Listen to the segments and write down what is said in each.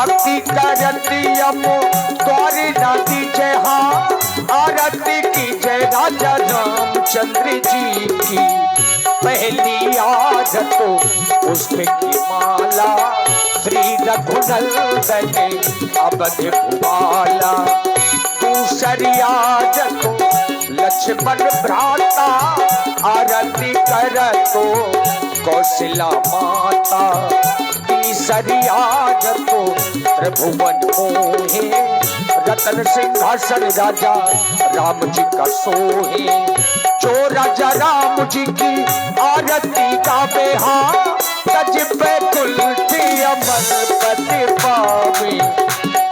भक्ति करती अब द्वारी न दीजिए हाँ, आरती कीजिए राजा रामचंद्र जी की। पहली आदत तो उसके की माला, श्री रघुनंदन अवध भुवाला। दूसरी आदत तो लक्ष्मण भ्राता, आरती कर तो कौशल्या माता। तीसरी आदत तो त्रिभुवन मोहे, रतन सिंहासन राजा राम जी का सोहे। जो राजा राम जी की आरती गावे हाँ, तज पे कुल्फी अमर पति पावे।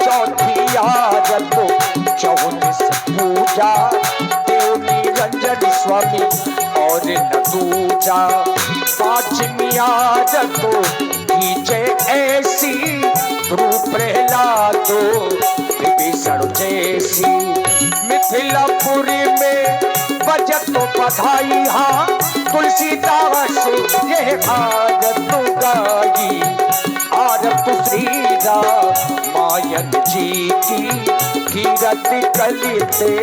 चौथी आदत तो 24 पूजा, देव निरंजन स्वामी और न दूजा। पांचवी आदत तो कीजे ऐसी, ध्रुव प्रहलाद विभीषण जैसी। मिथिलापुरी में बजत तो बधाई हाँ, तुलसीदास ये आदत गाई। आरत श्री रामायण जी की, कीरत कलिते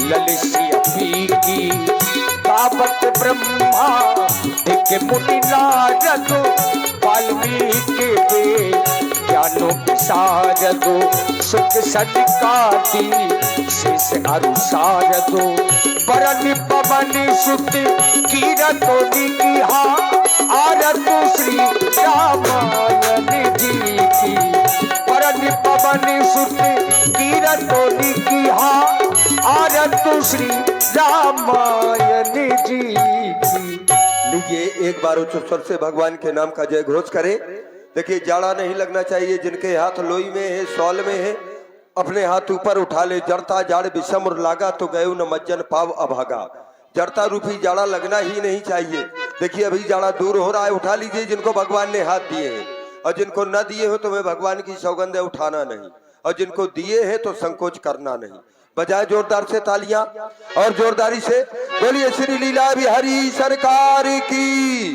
ललित अभी की। गावत ब्रह्मा दिक मुनि नारद, वाल्मीकि वे ज्ञानो विशारद। सुख सनकादि शेष अरु शारद, परनि पवन सुत कीरतो की हाँ, आरत श्री रामायण जी की। परनि पवन सुत कीरतो की हाँ, आरत श्री रामायण जी की। लीजिए एक बार उच्च स्वर से भगवान के नाम का जय घोष करें। देखिए जाड़ा नहीं लगना चाहिए, जिनके हाथ लोई में है सौल में है अपने हाथ ऊपर उठा ले। जड़ता जाड़ विषम और लागा, तो गए न मज्जन पाव अभागा। जड़ता रूपी जाड़ा लगना ही नहीं चाहिए। देखिए अभी जाड़ा दूर हो रहा है, उठा लीजिए जिनको भगवान ने हाथ दिए हैं, और जिनको न दिए हो तो वे भगवान की सौगंध है उठाना नहीं, और जिनको दिए हैं तो संकोच करना नहीं। बजाय जोरदार से तालियां और जोरदारी से बोलिए श्री लीला बिहारी सरकार की,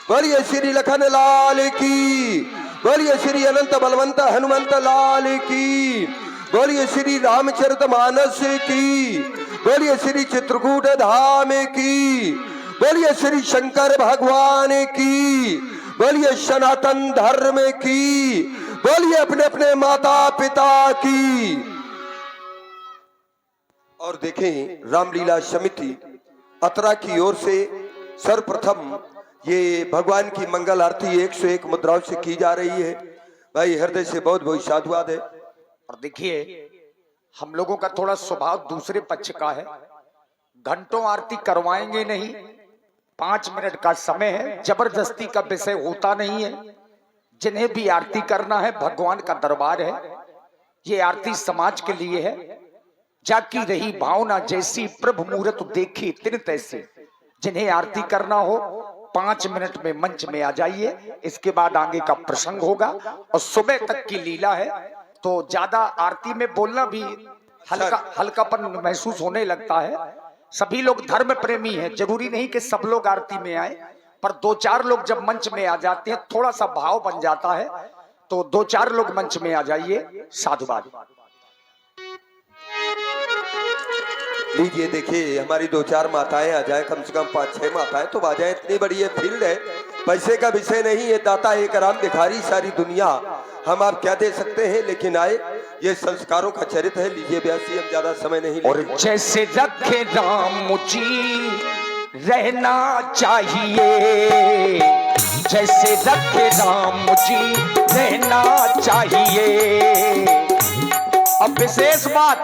बोलिए श्री लखन लाल की, बोलिए श्री अनंत बलवंत हनुमंत लाल की, बोलिए श्री रामचरित मानस की, बोलिए श्री चित्रकूट धाम की, बोलिए श्री शंकर भगवान की, बोलिए सनातन धर्म की, बोलिए अपने अपने माता पिता की। और देखें रामलीला समिति अतरा की ओर से सर्वप्रथम ये भगवान की मंगल आरती 101 मुद्राओं से की जा रही है। भाई हृदय से बहुत बहुत साधुवाद है। और देखिए हम लोगों का थोड़ा स्वभाव दूसरे पक्ष का है, घंटों आरती करवाएंगे नहीं, 5 मिनट का समय है, जबरदस्ती का विषय होता नहीं है। जिन्हें भी आरती करना है, भगवान का दरबार है, ये आरती समाज के लिए है। जाकी रही भावना जैसी, प्रभु मूरत देखी तिन तैसी। जिन्हें आरती करना हो 5 मिनट में मंच में आ जाइए, इसके बाद आगे का प्रसंग होगा और सुबह तक की लीला है। तो ज्यादा आरती में बोलना भी हल्कापन महसूस होने लगता है। सभी लोग धर्म प्रेमी हैं, जरूरी नहीं कि सब लोग आरती में आए, पर 2-4 लोग जब मंच में आ जाते हैं थोड़ा सा भाव बन जाता है। तो 2-4 लोग मंच में आ जाइए। साधुवाद। लीजिए देखिए हमारी 2-4 माताएं आ जाए, कम से कम 5-6 माताएं तो आ जाए। इतनी बड़ी ये फील्ड है, पैसे का विषय नहीं है। दाता एक राम भिखारी सारी दुनिया, हम आप क्या दे सकते हैं, लेकिन आए ये संस्कारों का चरित्र है। लीजिए व्यासी हम ज्यादा समय नहीं। और जैसे रखे राम जी रहना चाहिए, जैसे रखे राम जी रहना चाहिए। अब विशेष बात,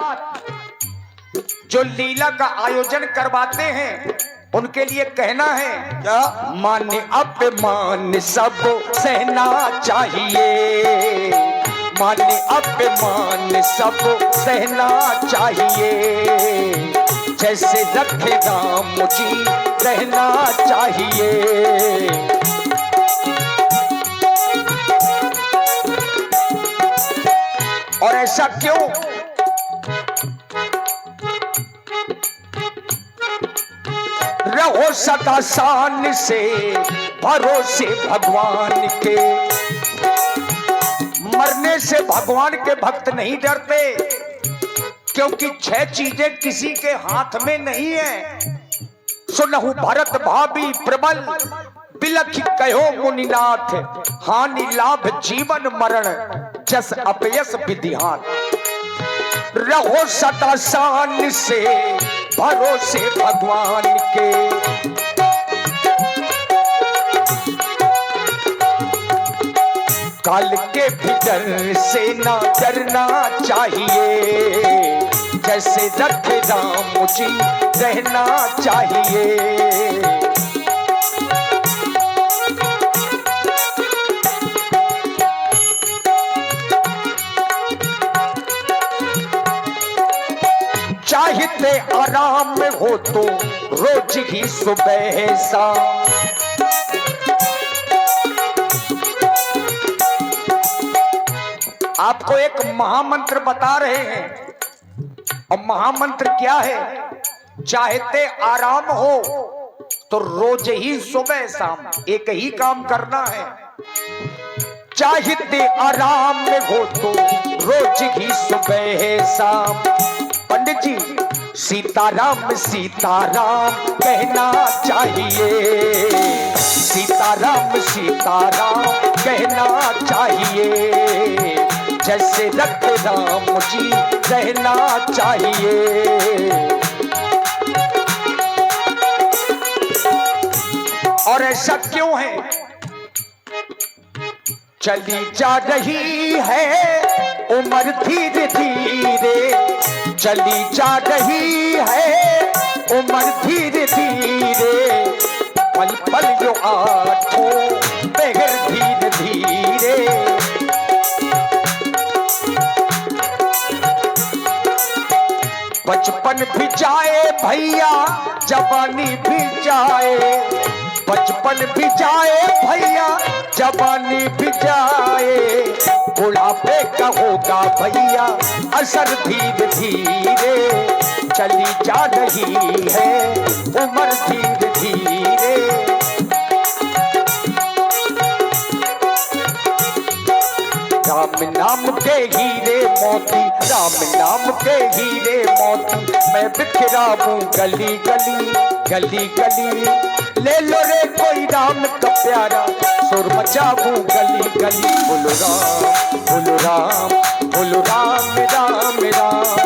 जो लीला का आयोजन करवाते हैं उनके लिए कहना है क्या, मान अपमान सब सहना चाहिए, मान अपमान सब सहना चाहिए। जैसे रखे राम जी रहना चाहिए। और ऐसा क्यों? रहो सदा शान से भरोसे भगवान के, मरने से भगवान के भक्त नहीं डरते, क्योंकि 6 चीजें किसी के हाथ में नहीं है। सुनहु भरत भाभी प्रबल, बिलख कहो मुनिनाथ, हानि लाभ जीवन मरण, जस अपयस विधिहान। रहो सदा शान से भरोसे भगवान के, काल के भी डर से ना डरना चाहिए, जैसे रख राम जी रहना चाहिए। चाहते आराम में हो तो रोज ही सुबह शाम, आपको एक महामंत्र बता रहे हैं। और महामंत्र क्या है? चाहते आराम हो तो रोज ही सुबह शाम एक ही काम करना है। चाहते आराम में हो तो रोज ही सुबह शाम। पंडित जी, सीताराम सीताराम कहना चाहिए, सीताराम सीताराम कहना चाहिए, जैसे रख राम जी रहना चाहिए। और ऐसा क्यों है? चली जा रही है उम्र धीरे धीरे, चली जा रही है उम्र धीरे धीरे, पल पल जो आठों बहर धीरे धीरे। बचपन भी जाए भैया जवानी भी जाए, बचपन भी जाए भैया जवानी भी जाए, बुढ़ापे का होगा भैया असर धीरे धीरे। चली जा रही है उम्र धीरे धीरे। राम नाम के हीरे मोती, राम नाम के हीरे मोती, मैं बिखरा हूँ गली गली गली गली। ले लो रे कोई राम का प्यारा, सुर मचाऊं गली गली। बोलो राम बोलो राम बोलो राम राम राम।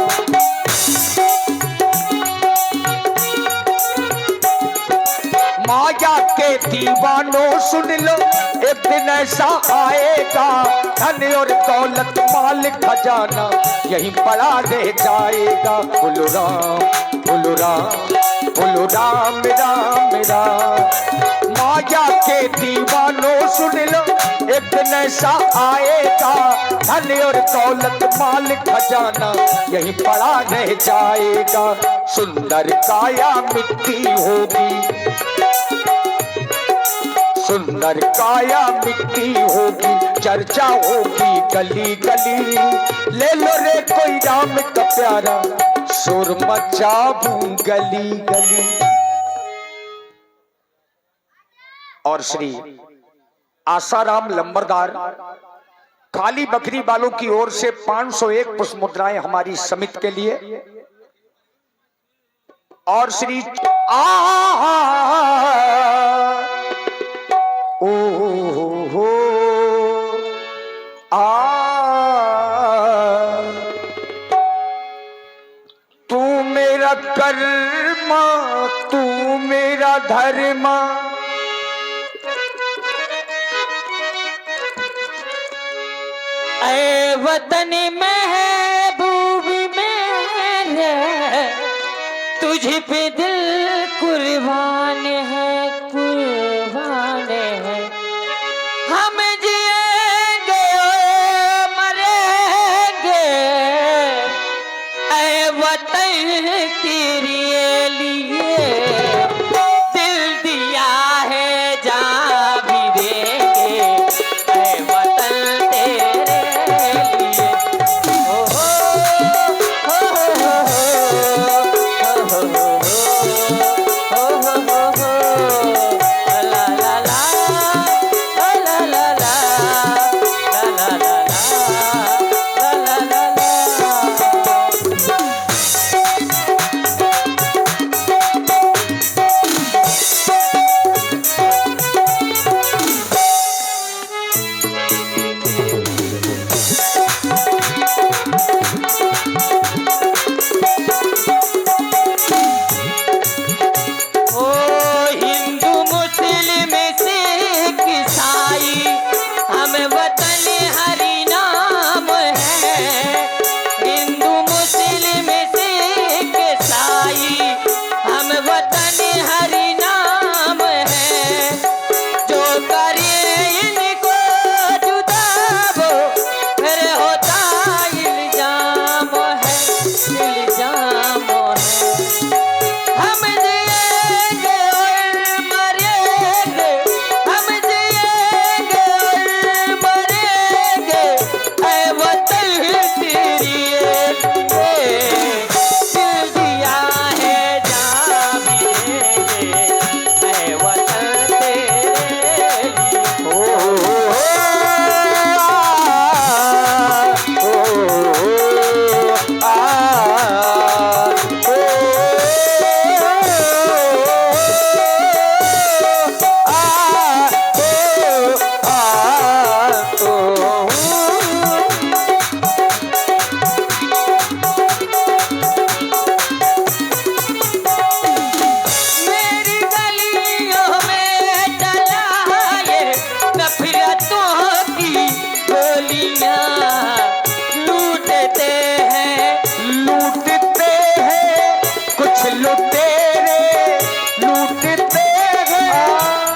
माया के दीवानों सुन लो, एक दिन ऐसा आएगा, धन और दौलत माल खजाना यहीं पड़ा रह जाएगा। बोलो राम बोलो राम बोलो राम राम राम। माया के दीवानों सुन लो, एक दिन ऐसा आएगा, धन और दौलत माल खजाना यहीं पड़ा रह जाएगा। सुंदर काया मिट्टी होगी, सुंदर काया मिट्टी होगी, चर्चा होगी गली गली। ले लो रे कोई राम का प्यारा, सुर मचाऊं गली गली। और श्री आसाराम लंबरदार काली बकरी वालों की ओर से 501 पुष्प मुद्राएं हमारी समिति के लिए। और श्री ओ हो तू मेरा कर्मा तू मेरा धर्मा, ऐ वतन महबूबी मेरे, तुझ पे दिल कुर्बान है कुर्बान है। हम जिएंगे मरेंगे, ऐ वतन तेरे लिए दिल दिया है जान भी देंगे, ऐ वतन तेरे लिए। ओ हो हो हो हो हो हो हो हो हो हो। गोलियां लूटते हैं कुछ लुटेरे लूटते हैं,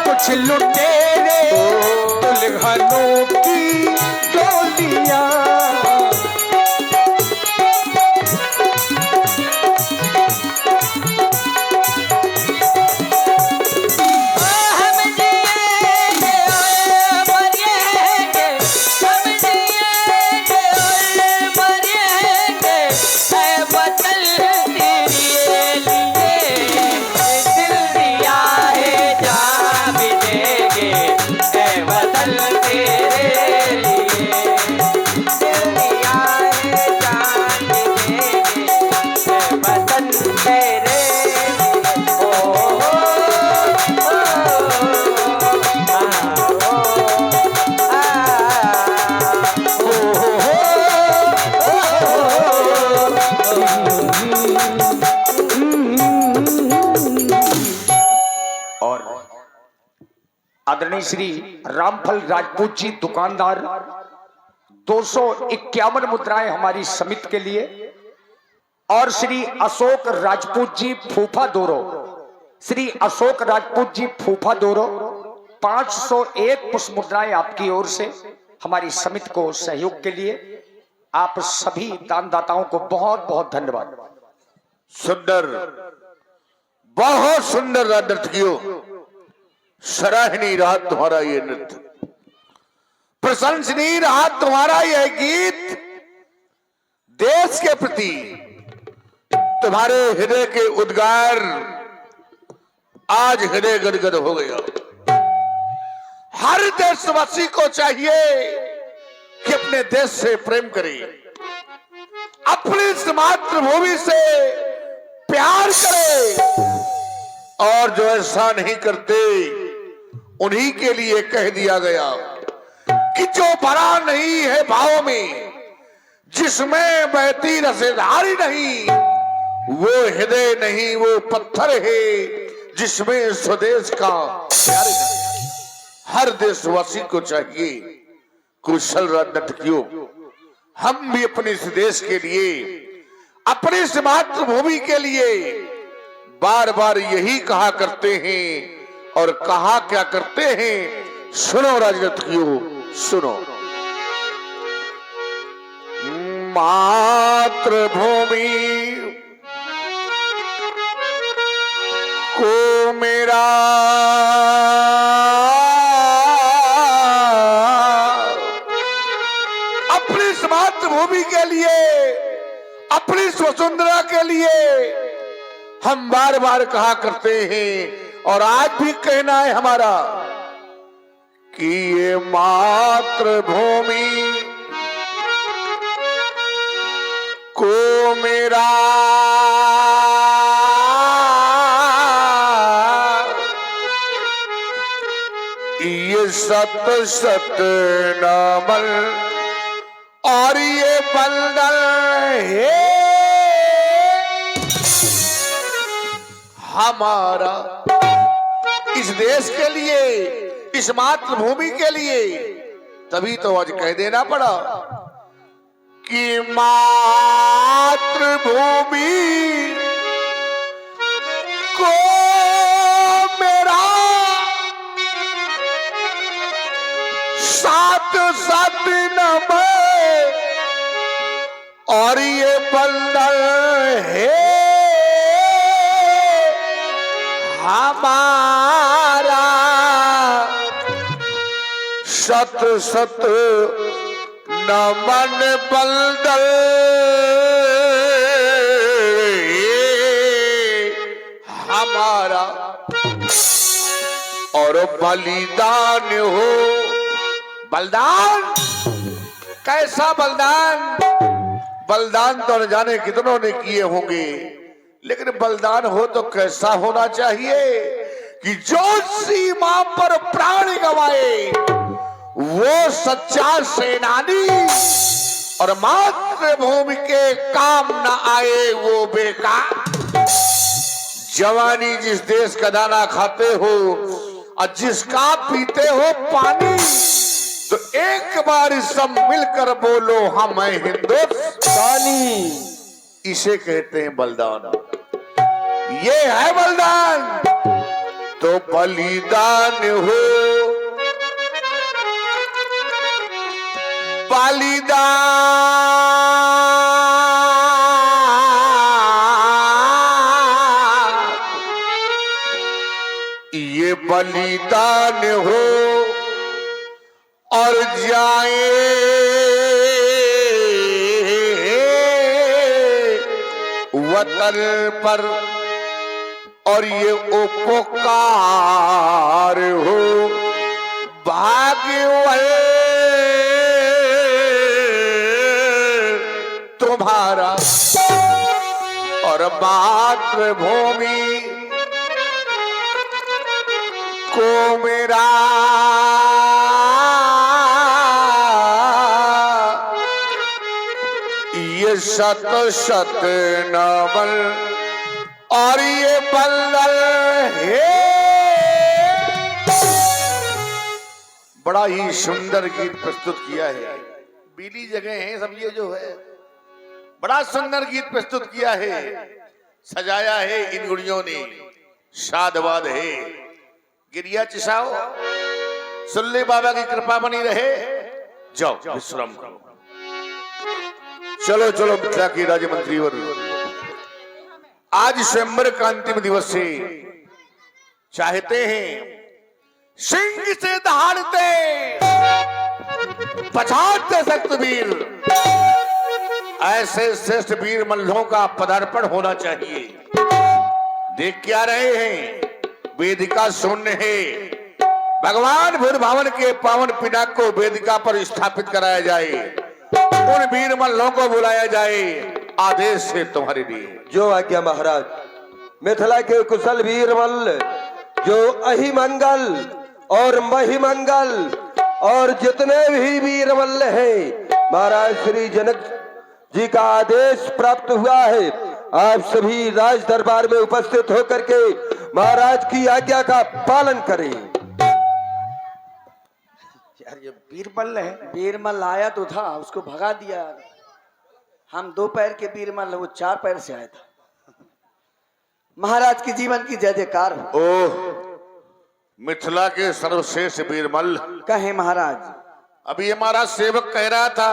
कुछ लुटेरे दुल्हनों की डोलियां। आदरणीय श्री रामफल राजपूत जी दुकानदार 251 मुद्राएं हमारी समिति के लिए, और श्री अशोक राजपूत जी फूफा दोरो, श्री अशोक राजपूत जी फूफा दोरो 501 पुष्प मुद्राएं आपकी ओर से हमारी समिति को सहयोग के लिए। आप सभी दानदाताओं को बहुत बहुत धन्यवाद। सुंदर, बहुत सुंदर नर्तकियों, सराहनीय रहा तुम्हारा ये नृत्य, प्रशंसनीय रहा तुम्हारा यह गीत। देश के प्रति तुम्हारे हृदय के उद्गार आज हृदय गदगद हो गया। हर देशवासी को चाहिए कि अपने देश से प्रेम करे, अपनी इस मातृभूमि से प्यार करे, और जो ऐसा नहीं करते उन्हीं के लिए कह दिया गया कि जो भरा नहीं है भाव में, जिसमें बहती रसेधारी नहीं, वो हृदय नहीं, वो पत्थर है जिसमें स्वदेश का प्यार है। हर देशवासी को चाहिए, कुशल नर्तकियों, हम भी अपने इस देश के लिए, अपनी इस मातृभूमि के लिए बार बार यही कहा करते हैं, और कहा क्या करते हैं, सुनो राजनीतियों, सुनो। मातृभूमि को मेरा अपनी इस मातृभूमि के लिए, अपनी वसुंधरा के लिए हम बार बार कहा करते हैं, और आज भी कहना है हमारा कि ये मातृभूमि को मेरा ये सत सत नमन और ये बंदन है हमारा, इस देश के लिए, इस मातृभूमि के लिए। तभी तो आज कह देना पड़ा कि मातृभूमि को मेरा सात सात नमन और ये बंदन है हमारा, सत सत नमन बंदन हमारा, और बलिदान हो। बलिदान कैसा बलिदान? बलिदान तो न जाने कितनों ने किए होंगे, लेकिन बलिदान हो तो कैसा होना चाहिए कि जो सीमा पर प्राण गंवाए वो सच्चा सेनानी, और मातृभूमि के काम न आए वो बेकार। जवानी जिस देश का दाना खाते हो और जिसका पीते हो पानी, तो एक बार सब मिलकर बोलो हम हैं हिंदुस्तानी। इसे कहते हैं बलिदान। ये है बलिदान। तो बलिदान हो बलिदान, ये बलिदान हो और जाए वतन पर, और ये उपकार हो भाग्यवल तुम्हारा और मातृभूमि को मेरा ये शत शत नमन और ये बंदल है। बड़ा ही सुंदर गीत प्रस्तुत किया है। बीली जगह है सब ये जो है, बड़ा सुंदर गीत प्रस्तुत किया है, सजाया है इन गुड़ियों ने, शादवाद है। गिरिया चिसाओ, सुल्ले बाबा की कृपा बनी रहे, जाओ विश्राम करो। चलो चलो मिथिला की राज्य मंत्री वर्ग, आज स्वयंवर का अंतिम दिवस से चाहते हैं सिंह से दहाड़ते पछाड़ते सख्त वीर, ऐसे श्रेष्ठ वीर मल्लों का पदार्पण होना चाहिए। देख क्या रहे हैं, वेदिका शून्य है। भगवान भूर भावन के पावन पिनाक को वेदिका पर स्थापित कराया जाए, उन वीर मल्लों को बुलाया जाए, आदेश है तुम्हारे लिए। जो आज्ञा महाराज। मिथिला के कुशल वीर मल्ल जो अहिमंगल और महिमंगल और जितने भी वीर मल्ल हैं, महाराज श्री जनक जी का आदेश प्राप्त हुआ है। आप सभी राज दरबार में उपस्थित होकर के महाराज की आज्ञा का पालन करें। यार ये बीरबल है। बीरमल आया तो था, उसको भगा दिया। हम 2 पैर के बीरमल, वो 4 पैर से आया था। महाराज की जीवन की जय जयकार हो। ओह, मिथिला के सर्वश्रेष्ठ बीरमल कहे महाराज। अभी हमारा सेवक कह रहा था,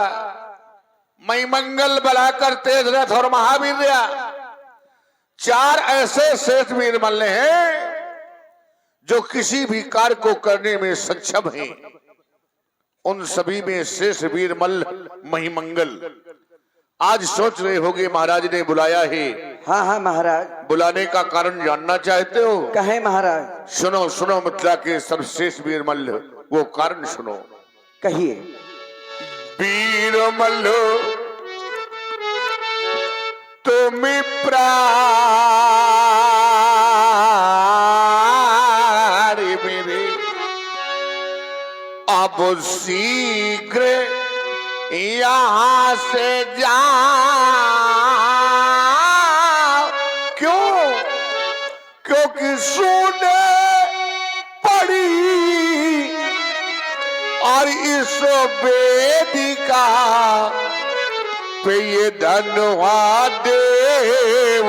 मैं मंगल बलाकर तेज रथ और महावीर, 4 ऐसे श्रेष्ठ वीरमल्ल हैं जो किसी भी कार्य को करने में सक्षम हैं। उन सभी में श्रेष्ठ वीरमल्ल महिमंगल। आज सोच रहे होगे महाराज ने बुलाया है। हाँ हाँ महाराज। बुलाने का कारण जानना चाहते हो? कहे महाराज। सुनो सुनो, मिथिला के सर्वश्रेष्ठ वीरमल्ल, वो कारण सुनो। कहिए। वीरमल्ल तुम प्राण मेरे, अब शीघ्र यहां से जाओ। क्यों? क्योंकि सुने पड़ी और इस वेदिका पे ये धनवा देव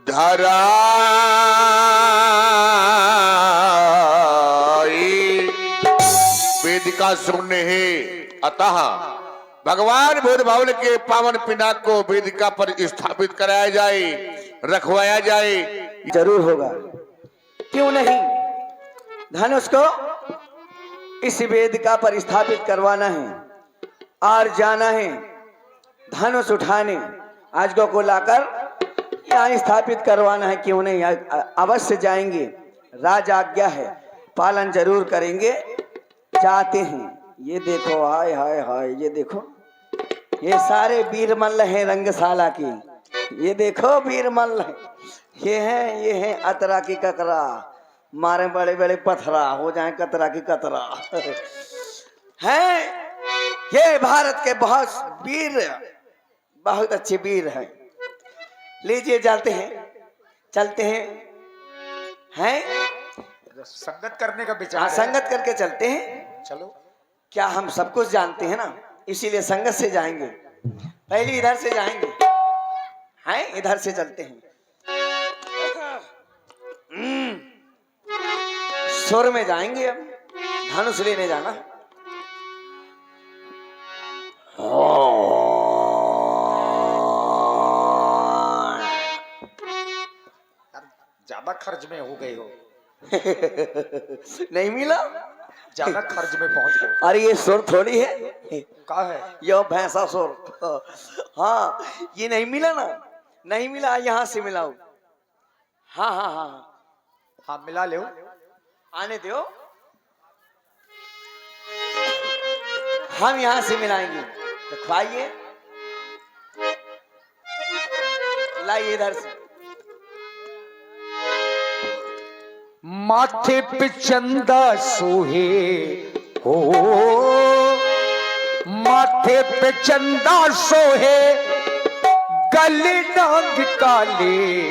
धरा, वेदिका सुनने है। अतः भगवान बुद्ध भवन के पावन पिनाक को वेदिका पर स्थापित कराया जाए, रखवाया जाए। जरूर होगा, क्यों नहीं। धनुष को इस वेदिका पर स्थापित करवाना है और जाना है धनुष उठाने। आज को लाकर यहाँ स्थापित करवाना है, क्यों नहीं। अवश्य जाएंगे, राज आज्ञा है, पालन जरूर करेंगे। जाते हैं। ये देखो, हाय हाय हाय, ये देखो, ये सारे वीरमल्ल हैं रंगशाला की। ये देखो वीरमल्ल है, ये हैं अतरा की कतरा, मारे बड़े बड़े पथरा हो जाए कतरा की कतरा हैं। ये भारत के बहुत वीर, बहुत अच्छे वीर हैं। लीजिए चलते हैं संगत करने का हाँ, विचार है। संगत करके चलते हैं। चलो। क्या हम सब कुछ जानते हैं ना, इसीलिए संगत से जाएंगे। पहले इधर से जाएंगे, हैं इधर से चलते हैं। सुर में जाएंगे, अब धनुष लेने जाना। ज्यादा खर्च में हो गए हो, नहीं मिला, ज्यादा खर्च में पहुंच गए। अरे ये सुर थोड़ी है, का है यो भैंसा सुर। हाँ ये नहीं मिला ना, नहीं मिला, यहाँ से मिलाओ। हाँ हाँ हाँ हाँ मिला ले, आने दो, हम यहाँ से मिलाएंगे। तो खाइए, लाइए इधर से। माथे पे चंदा सोहे हो, माथे पे चंदा सोहे, गले नाग काले,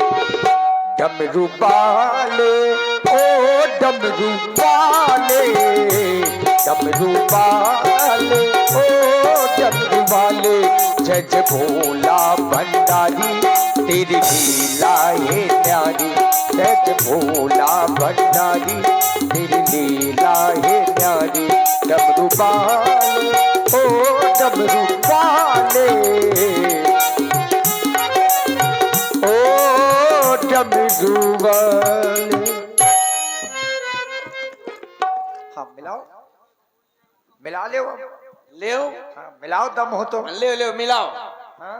डमरू वाले ओ डमरू वाले, डमरू वाले ओ डमरू वाले, जय जय भोला भंडारी तेरी लीला है न्यारी, जय जय भोला भंडारी तेरी लीला है न्यारी, डमरू वाले ओ डमरू वाले ओ डमरू वाले। हाँ मिलाओ, मिला ले, ले हाँ मिलाओ, दम हो तो ले ले मिलाओ। हाँ?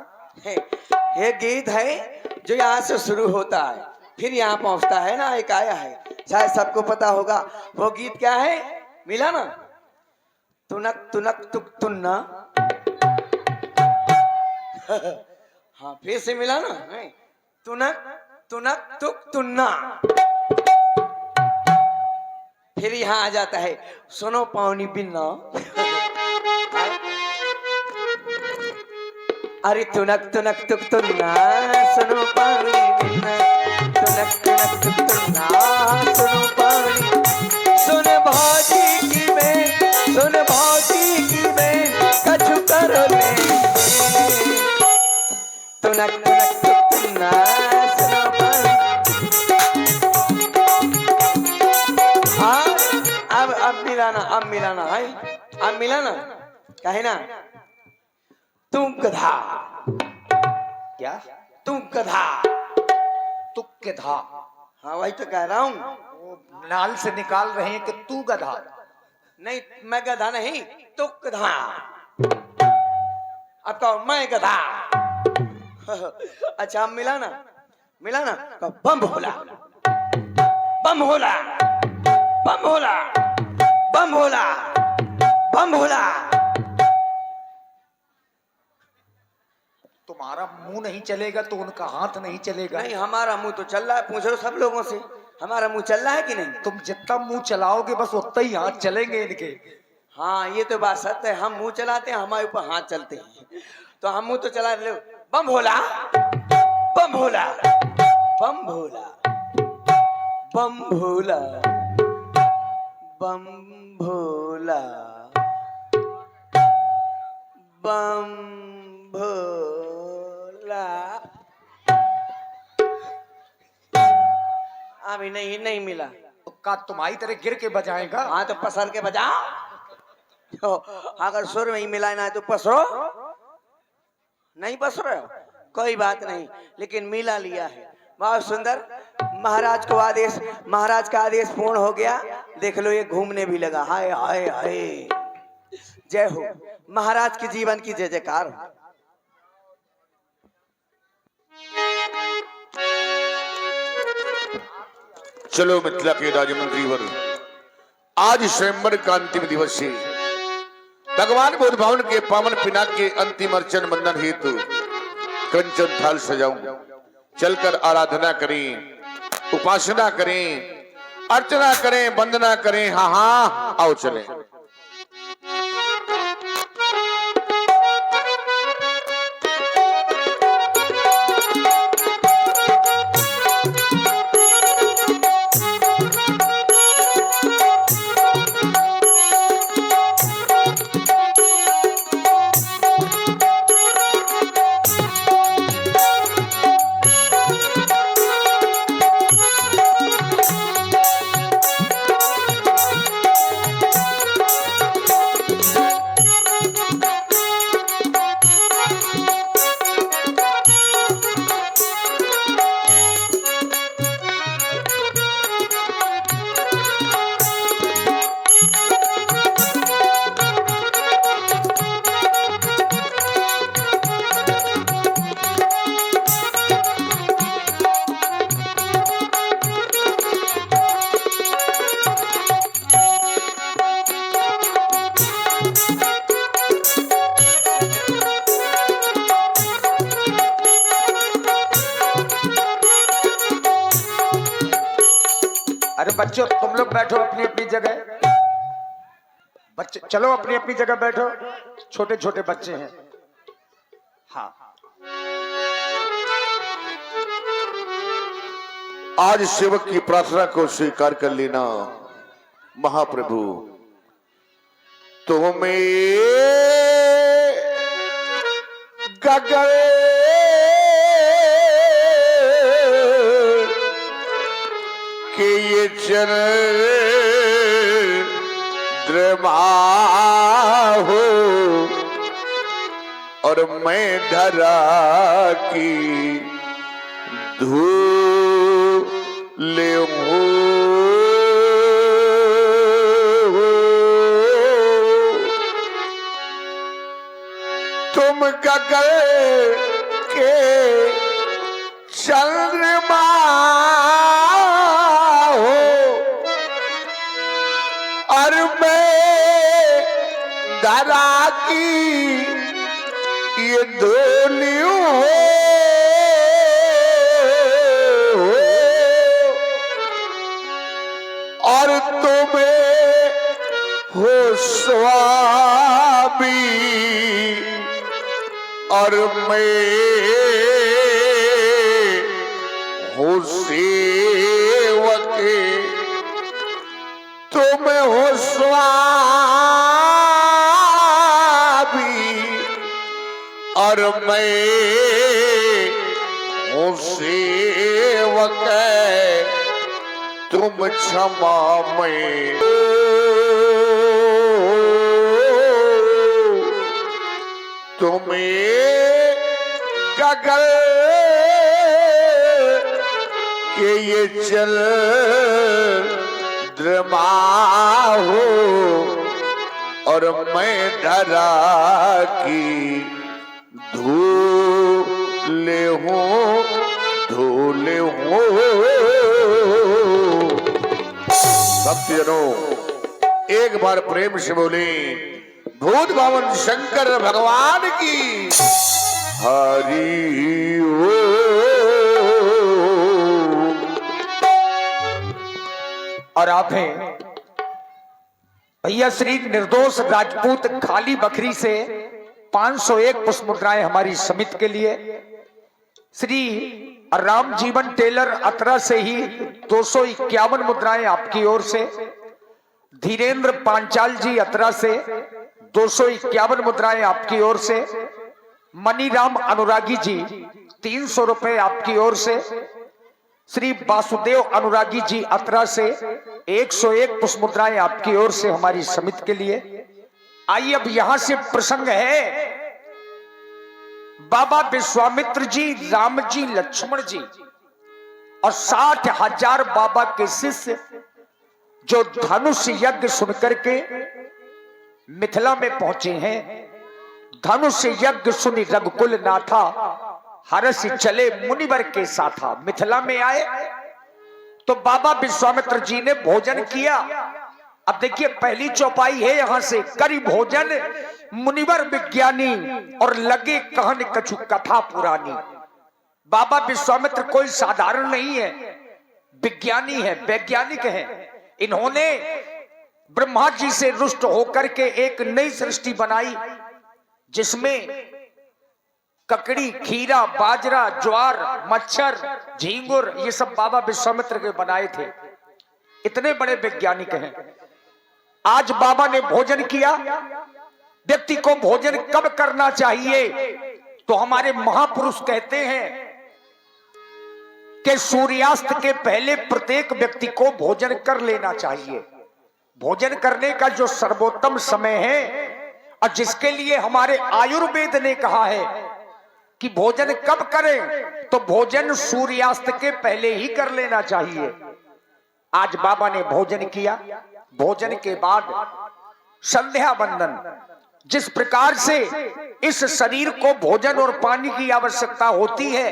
ये गीत है जो यहाँ से शुरू होता है, फिर यहाँ पहुँचता है ना, एक आया है, शायद सबको पता होगा। वो गीत क्या है, मिला ना? तुनक तुनक तुक तुन्ना। हाँ फिर से मिला ना, तुनक तुनक तुक तुन्ना। फिर यहाँ आ जाता है, सुनो पावनी बिन्ना। अरे तुनक तुनक तुक तुन्ना, सुनो पावनी बिन्ना, तुनक तुनक तुक तुन्ना, सुनो पावनी। सुन भाजी की मैं, सुन भाजी की मैं, कछु करो ले। तुनक तुनक तुक तुन्ना, सुनो पावनी। हाँ अब मिलाना, अब मिलाना है, अब मिलाना, कहे ना तू गधा। क्या तू गधा, तुक के धा, हाँ वही तो कह रहा हूँ। वो नाल से निकाल रहे हैं कि तू गधा। नहीं मैं गधा नहीं, तू गधा। अब कहो मैं गधा। अच्छा हम मिलाना, मिलाना कहो बम भोला, बम भोला, बम भोला, बम भोला, बम भोला। तुम्हारा मुंह नहीं चलेगा तो उनका हाथ नहीं चलेगा। नहीं हमारा मुंह तो चल रहा है, पूछ लो सब लोगों से, हमारा मुंह चल रहा है कि नहीं? तुम जितना मुंह चलाओगे बस उतना ही हाथ चलेंगे इनके। हाँ ये तो बात सत्य है, हम मुंह चलाते हैं, हमारे ऊपर हाथ चलते हैं। तो हम मुंह तो चला रहे, बम भोला, बम भोला, बम भोला, बम भोला, बम भोला, बम भोला। अभी नहीं मिला। का तुम्हारी तरह गिर के बजाएगा। हाँ तो पसर के बजाओ। तो अगर सुर में ही मिलाना है तो पसरो, नहीं पसरो कोई बात नहीं, लेकिन मिला लिया है। बहुत सुंदर। महाराज को आदेश, महाराज का आदेश पूर्ण हो गया। देख लो ये घूमने भी लगा। हाय हाय हाय, जय हो महाराज के जीवन की जय जयकार हो। चलो मिथिला के राजमंत्री वर, आज स्वयंवर का अंतिम दिवस है। भगवान बोध भवन के पावन पिनाक के अंतिम अर्चन बंदन हेतु कंचन थाल सजाऊं। चलकर आराधना करें, उपासना करें, अर्चना करें, वंदना करें। हाँ हाँ आओ चलें। अरे बच्चों तुम लोग बैठो अपनी अपनी जगह, बच्चे चलो अपनी अपनी जगह बैठो, छोटे छोटे बच्चे हैं। हाँ आज सेवक की प्रार्थना को स्वीकार कर लेना महाप्रभु। तुम्हें गगन के ये चंद्रमा हो और मैं धरा की धूल हूँ। तुम गगन के चंद्रमा हो और मैं धरा की ये धूल हूँ। और तुम्हें हो स्वामी और मैं हूँ सेवक। तुम हो स्वामी और मैं हूँ सेवक। तुम क्षमा में तुम्हें गगन के ये चंद्रमा हो और मैं धरा की धूल हूँ, धूल हूँ। भक्तजनों एक बार प्रेम से बोले भूत भवन शंकर भगवान की हरि ओम। और आप हैं भैया श्री निर्दोष राजपूत खाली बकरी से 501 पुष्प मुद्राएं हमारी समिति के लिए, श्री राम जीवन टेलर अतरा से ही 251 मुद्राएं आपकी ओर से, धीरेन्द्र पांचाल जी अतरा से 251 मुद्राएं आपकी ओर से, मनीराम अनुरागी जी 300 रुपए आपकी ओर से, श्री वासुदेव अनुरागी जी अतरा से 101 पुष्प मुद्राएं आपकी ओर से हमारी समिति के लिए। आइए अब यहां से प्रसंग है बाबा विश्वामित्र जी, राम जी, लक्ष्मण जी और 60,000 बाबा के शिष्य जो धनुष यज्ञ सुनकर के मिथिला में पहुंचे हैं। धनुष यज्ञ सुनि रघुकुल नाथा, हरस चले मुनिवर के साथा। मिथिला में आए तो बाबा विश्वामित्र जी ने भोजन किया। अब देखिए पहली चौपाई है यहां से, करी भोजन मुनिवर विज्ञानी और लगे कहन कछु कथा पुरानी। बाबा विश्वामित्र कोई साधारण नहीं है, विज्ञानी है, वैज्ञानिक है। इन्होंने ब्रह्मा जी से रुष्ट होकर के एक नई सृष्टि बनाई जिसमें ककड़ी, खीरा, बाजरा, ज्वार, मच्छर, झींगुर ये सब बाबा विश्वामित्र के बनाए थे। इतने बड़े वैज्ञानिक हैं। आज बाबा ने भोजन किया। व्यक्ति को भोजन कब करना चाहिए तो हमारे महापुरुष कहते हैं कि सूर्यास्त के पहले प्रत्येक व्यक्ति को भोजन कर लेना चाहिए। भोजन करने का जो सर्वोत्तम समय है और जिसके लिए हमारे आयुर्वेद ने कहा है कि भोजन कब करें तो भोजन सूर्यास्त के पहले ही कर लेना चाहिए। आज बाबा ने भोजन किया। भोजन के बाद संध्या वंदन। जिस प्रकार से इस शरीर को भोजन और पानी की आवश्यकता होती है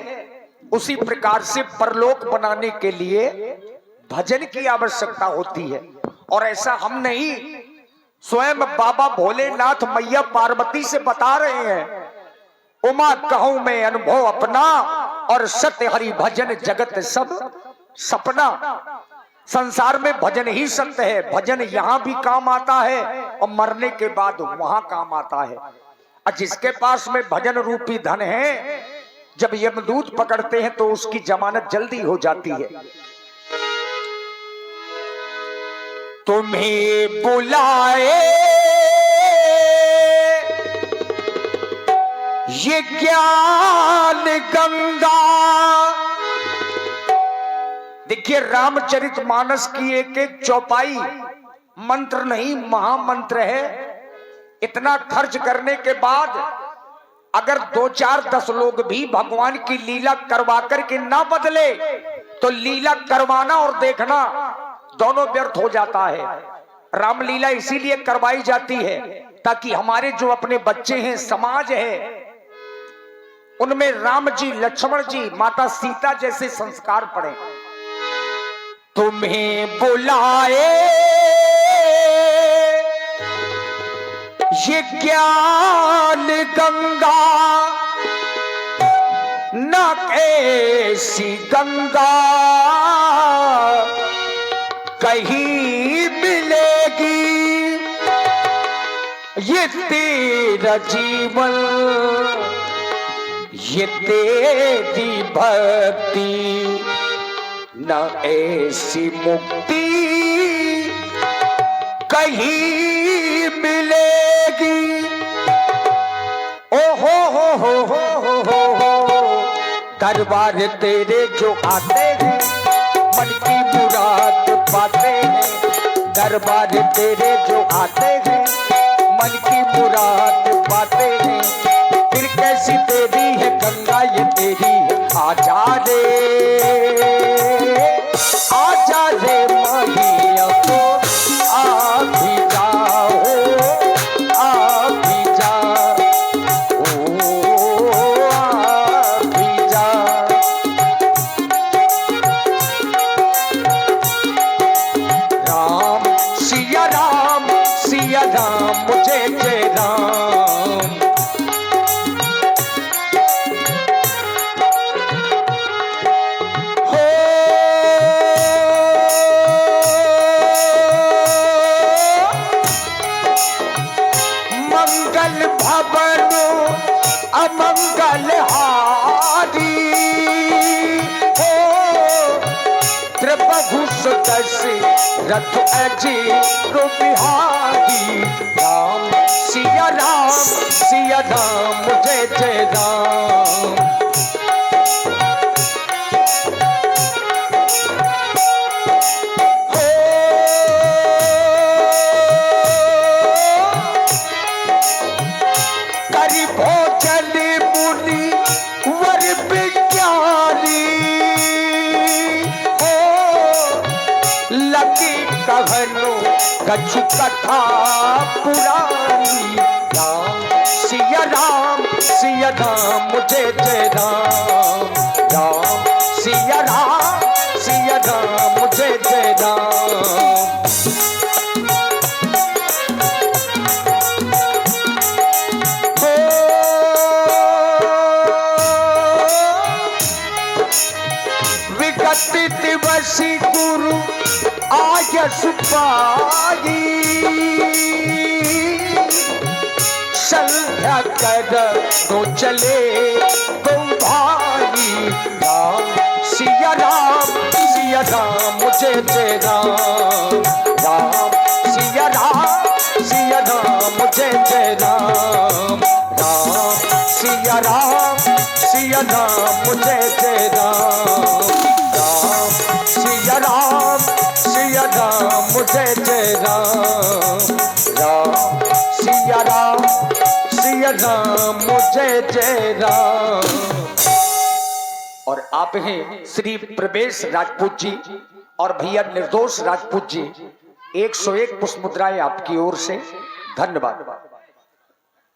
उसी प्रकार से परलोक बनाने के लिए भजन की आवश्यकता होती है। और ऐसा हम नहीं, स्वयं बाबा भोलेनाथ मैया पार्वती से बता रहे हैं, उमा कहूं मैं अनुभव अपना और सत्य हरि भजन जगत सब सपना। संसार में भजन ही सत्य है। भजन यहां भी काम आता है और मरने के बाद वहां काम आता है। और जिसके पास में भजन रूपी धन है, जब यमदूत पकड़ते हैं तो उसकी जमानत जल्दी हो जाती है। तुम्हें बुलाए ये ज्ञान गंगा। देखिए, रामचरितमानस की एक एक चौपाई मंत्र नहीं, महामंत्र है। इतना खर्च करने के बाद अगर 2, 4, 10 लोग भी भगवान की लीला करवा करके ना बदले तो लीला करवाना और देखना दोनों व्यर्थ हो जाता है। रामलीला इसीलिए करवाई जाती है ताकि हमारे जो अपने बच्चे हैं, समाज है, उनमें राम जी, लक्ष्मण जी, माता सीता जैसे संस्कार पड़े। तुम्हें बुलाए ये ज्ञान गंगा, न ऐसी गंगा कहीं मिलेगी। ये तेरा जीवन, ये तेरी भक्ति, न ऐसी मुक्ति कहीं मिलेगी। ओ हो दरबार तेरे जो आते हैं मन की मुराद पाते हैं। दरबार तेरे जो आते हैं मन की मुराद पाते हैं। फिर कैसी तेरी है गंगा, ये तेरी है। आजा रे मैया को, आ भी जाओ, आ भी जाओ, ओ आ भी जाओ। राम सिया राम, सिया राम, मुझे जय राम। मंगल भवन अमंगल हारी हो, त्रिभुज दशि रथ अजीर बिहारी। राम सिया राम, सिया राम, जय जय राम। भोजन मुनि वर विज्ञानी हो, लगी कहनो कछु कथा पुरानी। राम सिया राम, सिया राम, जय जय राम। राम सिया राम, सिया राम, जय जय राम। दिवसी गुरु आयस पाई, संध्या कर दो चले तुम भाई। राम सिया राम, सिया राम, जय जय राम। राम सिया राम, सिया राम, जय जय राम। राम सिया राम, सिया राम, जय जय राम। राम सिया राम, सिया राम, जय जय राम। राम सिया राम, सिया राम, जय जय राम। और आप हैं श्री प्रवेश राजपूत जी और भैया निर्दोष राजपूत जी। 101 पुष्प मुद्राएं आपकी ओर से, धन्यवाद।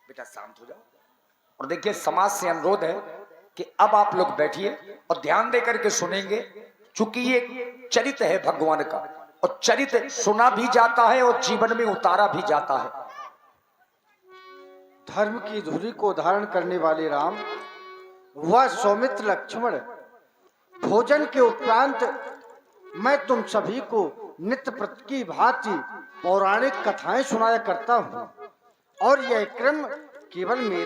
बेटा शांत हो जाओ। और देखिए, समाज से अनुरोध है कि अब आप लोग बैठिए और ध्यान देकर के सुनेंगे, चूंकि ये चरित्र है भगवान का, और चरित्र सुना भी जाता है और जीवन में उतारा भी जाता है। धर्म की धुरी को धारण करने वाले राम, वह सौमित्र लक्ष्मण भोजन के उपरांत मैं तुम सभी को नित्य प्रति की भांति पौराणिक कथाएं सुनाया करता हूँ और यह क्रम केवल मेरा